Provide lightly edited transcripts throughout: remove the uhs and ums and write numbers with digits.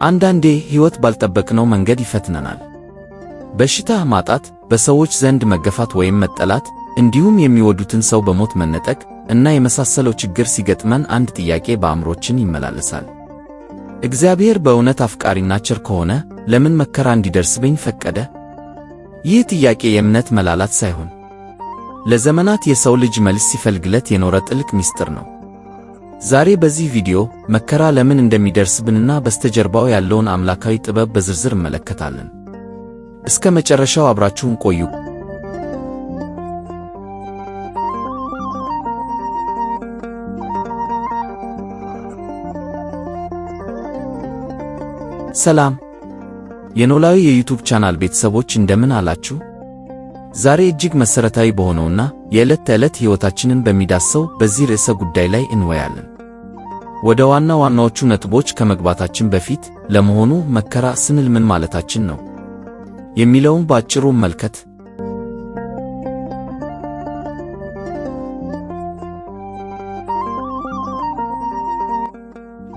አንዳንዴ ሕይወት ባልጠበቅነው መንገድ ይፈትነናል። በሽታ፣ ማጣት፣ በሰዎች ዘንድ መገፋት ወይም መጠላት፣ እንዲሁም የሚወዱትን ሰው በሞት መነጠቅ እና የመሳሰለው ችግር ሲገጥመን አንድ ጥያቄ በአእምሮአችን ይመላለሳል። እግዚአብሔር በእውነት አፍቃሪና ቸር ከሆነ ለምን መከራ እንዲደርስብኝ ፈቀደ? ይህ ጥያቄ የእምነት መላላት ሳይሆን ለዘመናት የሰው ልጅ መልስ ሲፈልግለት የኖረ ጥልቅ ምስጢር ነው። ዛሬ በዚህ ቪዲዮ መከራ ለምን እንደሚደርስብንና በስተጀርባው ያለውን አምላካዊ ጥበብ በዝርዝር እንመለከታለን። እስከ መጨረሻው አብራችሁን ቆዩ። ሰላም የኖላዊ የዩቲዩብ ቻናል ቤተሰቦች እንደምን አላችሁ? ዛሬ እጅግ መሰረታዊ በሆነውና የዕለት ተዕለት ሕይወታችንን በሚዳስሰው በዚህ ርዕሰ ጉዳይ ላይ እንወያለን። ወደ ዋናዎቹ ነጥቦች ከመግባታችን በፊት ለመሆኑ መከራ ስንል ምን ማለታችን ነው የሚለውን በአጭሩ መልከት።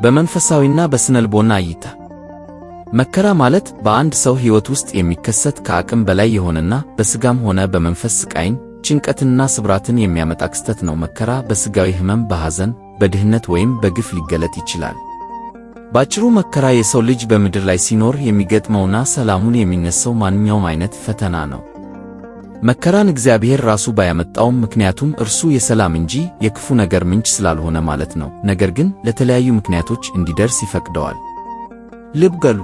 በመንፈሳዊና በስነልቦና እይታ መከራ ማለት በአንድ ሰው ሕይወት ውስጥ የሚከሰት ከአቅም በላይ የሆነና በሥጋም ሆነ በመንፈስ ስቃይን፣ ጭንቀትንና ስብራትን የሚያመጣ ክስተት ነው። መከራ በሥጋዊ ሕመም፣ በሐዘን፣ በድህነት ወይም በግፍ ሊገለጥ ይችላል። ባጭሩ መከራ የሰው ልጅ በምድር ላይ ሲኖር የሚገጥመውና ሰላሙን የሚነሳው ማንኛውም አይነት ፈተና ነው። መከራን እግዚአብሔር ራሱ ባያመጣውም ምክንያቱም እርሱ የሰላም እንጂ የክፉ ነገር ምንጭ ስላልሆነ ማለት ነው። ነገር ግን ለተለያዩ ምክንያቶች እንዲደርስ ይፈቅደዋል። ልብ በሉ፣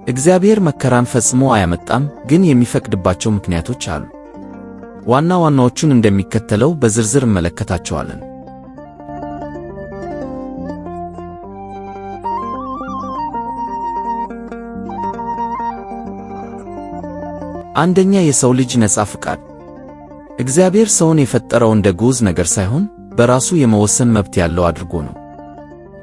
እግዚአብሔር መከራን ፈጽሞ አያመጣም፣ ግን የሚፈቅድባቸው ምክንያቶች አሉ። ዋናዎቹን እንደሚከተለው በዝርዝር እንመለከታቸዋለን። አንደኛ፣ የሰው ልጅ ነጻ ፍቃድ። እግዚአብሔር ሰውን የፈጠረው እንደ ግዑዝ ነገር ሳይሆን በራሱ የመወሰን መብት ያለው አድርጎ ነው።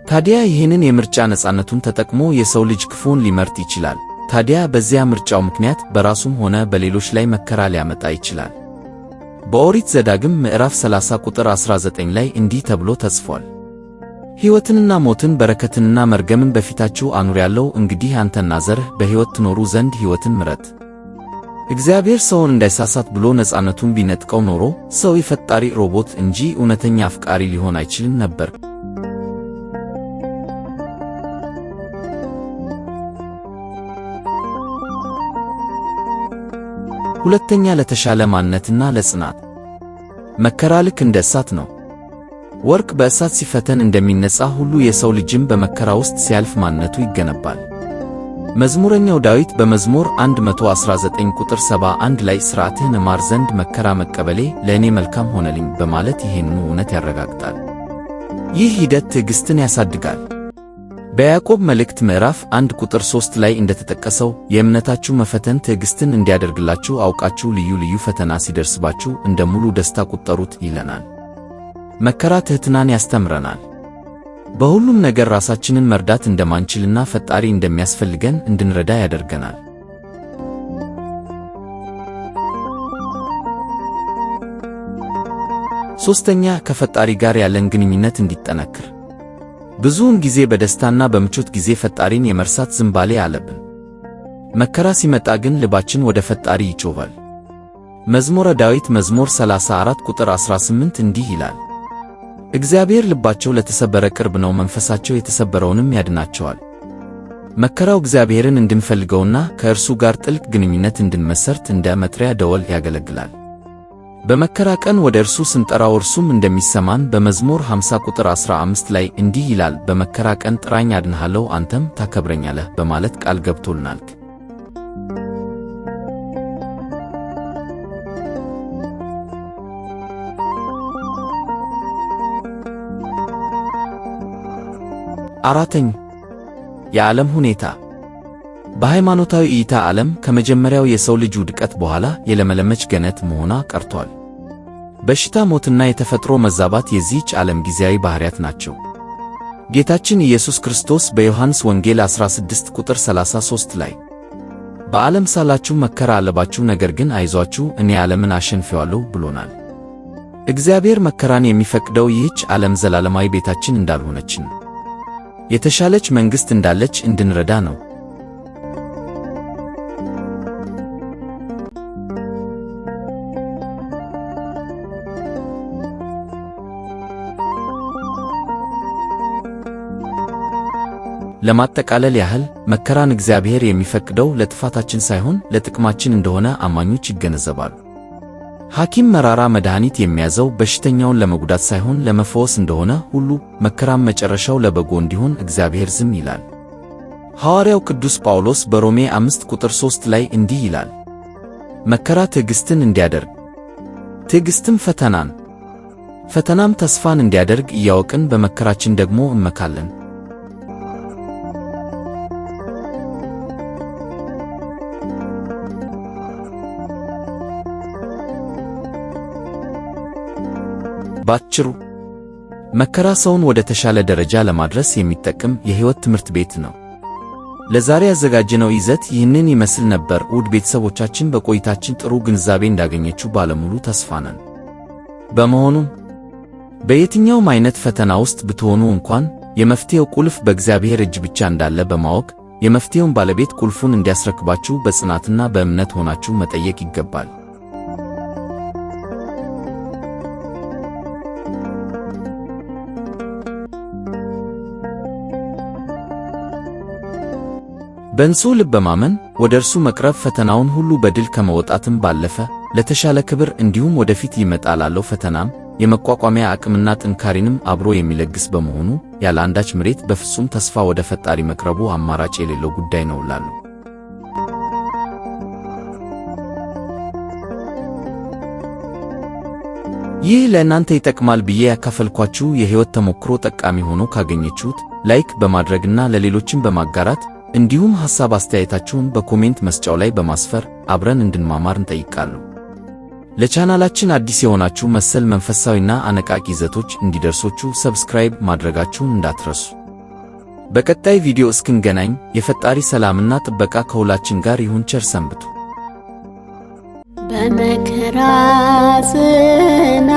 ታዲያ ይህንን የምርጫ ነጻነቱን ተጠቅሞ የሰው ልጅ ክፉን ሊመርጥ ይችላል። ታዲያ በዚያ ምርጫው ምክንያት በራሱም ሆነ በሌሎች ላይ መከራ ሊያመጣ ይችላል። በኦሪት ዘዳግም ምዕራፍ 30 ቁጥር 19 ላይ እንዲህ ተብሎ ተጽፏል፣ ሕይወትንና ሞትን በረከትንና መርገምን በፊታችሁ አኑሬአለሁ፣ እንግዲህ አንተና ዘርህ በሕይወት ትኖሩ ዘንድ ሕይወትን ምረጥ። እግዚአብሔር ሰውን እንዳይሳሳት ብሎ ነጻነቱን ቢነጥቀው ኖሮ ሰው የፈጣሪ ሮቦት እንጂ እውነተኛ አፍቃሪ ሊሆን አይችልም ነበር። ሁለተኛ፣ ለተሻለ ማንነትና ለጽናት። መከራ ልክ እንደ እሳት ነው። ወርቅ በእሳት ሲፈተን እንደሚነጻ ሁሉ የሰው ልጅም በመከራ ውስጥ ሲያልፍ ማንነቱ ይገነባል። መዝሙረኛው ዳዊት በመዝሙር 119 ቁጥር 71 ላይ ሥርዓትህን እማር ዘንድ መከራ መቀበሌ ለእኔ መልካም ሆነልኝ በማለት ይህንኑ እውነት ያረጋግጣል። ይህ ሂደት ትዕግሥትን ያሳድጋል። በያዕቆብ መልእክት ምዕራፍ 1 ቁጥር 3 ላይ እንደተጠቀሰው የእምነታችሁ መፈተን ትዕግሥትን እንዲያደርግላችሁ አውቃችሁ ልዩ ልዩ ፈተና ሲደርስባችሁ እንደ ሙሉ ደስታ ቁጠሩት ይለናል። መከራ ትሕትናን ያስተምረናል። በሁሉም ነገር ራሳችንን መርዳት እንደማንችልና ፈጣሪ እንደሚያስፈልገን እንድንረዳ ያደርገናል። ሦስተኛ፣ ከፈጣሪ ጋር ያለን ግንኙነት እንዲጠነክር። ብዙውን ጊዜ በደስታና በምቾት ጊዜ ፈጣሪን የመርሳት ዝንባሌ አለብን። መከራ ሲመጣ ግን ልባችን ወደ ፈጣሪ ይጮኻል። መዝሙረ ዳዊት መዝሙር 34 ቁጥር 18 እንዲህ ይላል፣ እግዚአብሔር ልባቸው ለተሰበረ ቅርብ ነው፣ መንፈሳቸው የተሰበረውንም ያድናቸዋል። መከራው እግዚአብሔርን እንድንፈልገውና ከእርሱ ጋር ጥልቅ ግንኙነት እንድንመሰርት እንደ መጥሪያ ደወል ያገለግላል። በመከራ ቀን ወደ እርሱ ስንጠራው እርሱም እንደሚሰማን በመዝሙር 50 ቁጥር 15 ላይ እንዲህ ይላል፣ በመከራ ቀን ጥራኝ አድንሃለሁ፣ አንተም ታከብረኛለህ በማለት ቃል ገብቶልናል። አራተኛ፣ የዓለም ሁኔታ። በሃይማኖታዊ እይታ ዓለም ከመጀመሪያው የሰው ልጅ ውድቀት በኋላ የለመለመች ገነት መሆኗ ቀርቷል። በሽታ፣ ሞትና የተፈጥሮ መዛባት የዚህች ዓለም ጊዜያዊ ባሕርያት ናቸው። ጌታችን ኢየሱስ ክርስቶስ በዮሐንስ ወንጌል 16 ቁጥር 33 ላይ በዓለም ሳላችሁ መከራ አለባችሁ፣ ነገር ግን አይዟችሁ እኔ ዓለምን አሸንፌዋለሁ ብሎናል። እግዚአብሔር መከራን የሚፈቅደው ይህች ዓለም ዘላለማዊ ቤታችን እንዳልሆነች ነው። የተሻለች መንግሥት እንዳለች እንድንረዳ ነው። ለማጠቃለል ያህል መከራን እግዚአብሔር የሚፈቅደው ለጥፋታችን ሳይሆን ለጥቅማችን እንደሆነ አማኞች ይገነዘባሉ። ሐኪም መራራ መድኃኒት የሚያዘው በሽተኛውን ለመጉዳት ሳይሆን ለመፈወስ እንደሆነ ሁሉ መከራም መጨረሻው ለበጎ እንዲሆን እግዚአብሔር ዝም ይላል። ሐዋርያው ቅዱስ ጳውሎስ በሮሜ 5:3 ላይ እንዲህ ይላል፣ መከራ ትዕግሥትን እንዲያደርግ፣ ትዕግሥትም ፈተናን፣ ፈተናም ተስፋን እንዲያደርግ እያወቅን በመከራችን ደግሞ እንመካለን። ባጭሩ መከራ ሰውን ወደ ተሻለ ደረጃ ለማድረስ የሚጠቅም የሕይወት ትምህርት ቤት ነው። ለዛሬ ያዘጋጀነው ይዘት ይህንን ይመስል ነበር። ውድ ቤተሰቦቻችን በቆይታችን ጥሩ ግንዛቤ እንዳገኘችሁ ባለሙሉ ተስፋ ነን። በመሆኑም በየትኛውም አይነት ፈተና ውስጥ ብትሆኑ እንኳን የመፍትሄው ቁልፍ በእግዚአብሔር እጅ ብቻ እንዳለ በማወቅ የመፍትሄውን ባለቤት ቁልፉን እንዲያስረክባችሁ በጽናትና በእምነት ሆናችሁ መጠየቅ ይገባል። በንጹሕ ልብ በማመን ወደ እርሱ መቅረብ ፈተናውን ሁሉ በድል ከመወጣትም ባለፈ ለተሻለ ክብር እንዲሁም ወደፊት ሊመጣ ላለው ፈተናም የመቋቋሚያ አቅምና ጥንካሬንም አብሮ የሚለግስ በመሆኑ ያለ አንዳች ምሬት በፍጹም ተስፋ ወደ ፈጣሪ መቅረቡ አማራጭ የሌለው ጉዳይ ነው እላለሁ። ይህ ለእናንተ ይጠቅማል ብዬ ያካፈልኳችሁ የሕይወት ተሞክሮ ጠቃሚ ሆኖ ካገኘችሁት ላይክ በማድረግና ለሌሎችም በማጋራት እንዲሁም ሐሳብ አስተያየታችሁን በኮሜንት መስጫው ላይ በማስፈር አብረን እንድንማማር እንጠይቃለሁ። ለቻናላችን አዲስ የሆናችሁ መሰል መንፈሳዊና አነቃቂ ይዘቶች እንዲደርሶችሁ ሰብስክራይብ ማድረጋችሁን እንዳትረሱ። በቀጣይ ቪዲዮ እስክንገናኝ የፈጣሪ ሰላምና ጥበቃ ከሁላችን ጋር ይሁን። ቸር ሰንብቱ። በመከራ ጽና፣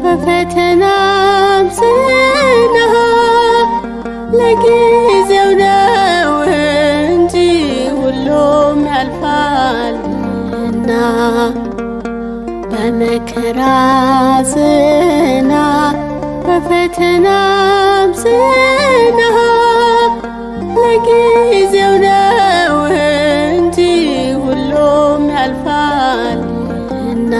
በፈተናም ጽና፣ ለጊዜው ነው እንጂ ሁሉም ያልፋልና። በመከራ ጽና፣ በፈተናም ጽና፣ ለጊዜው ነው እንጂ ሁሉም ያልፋልና።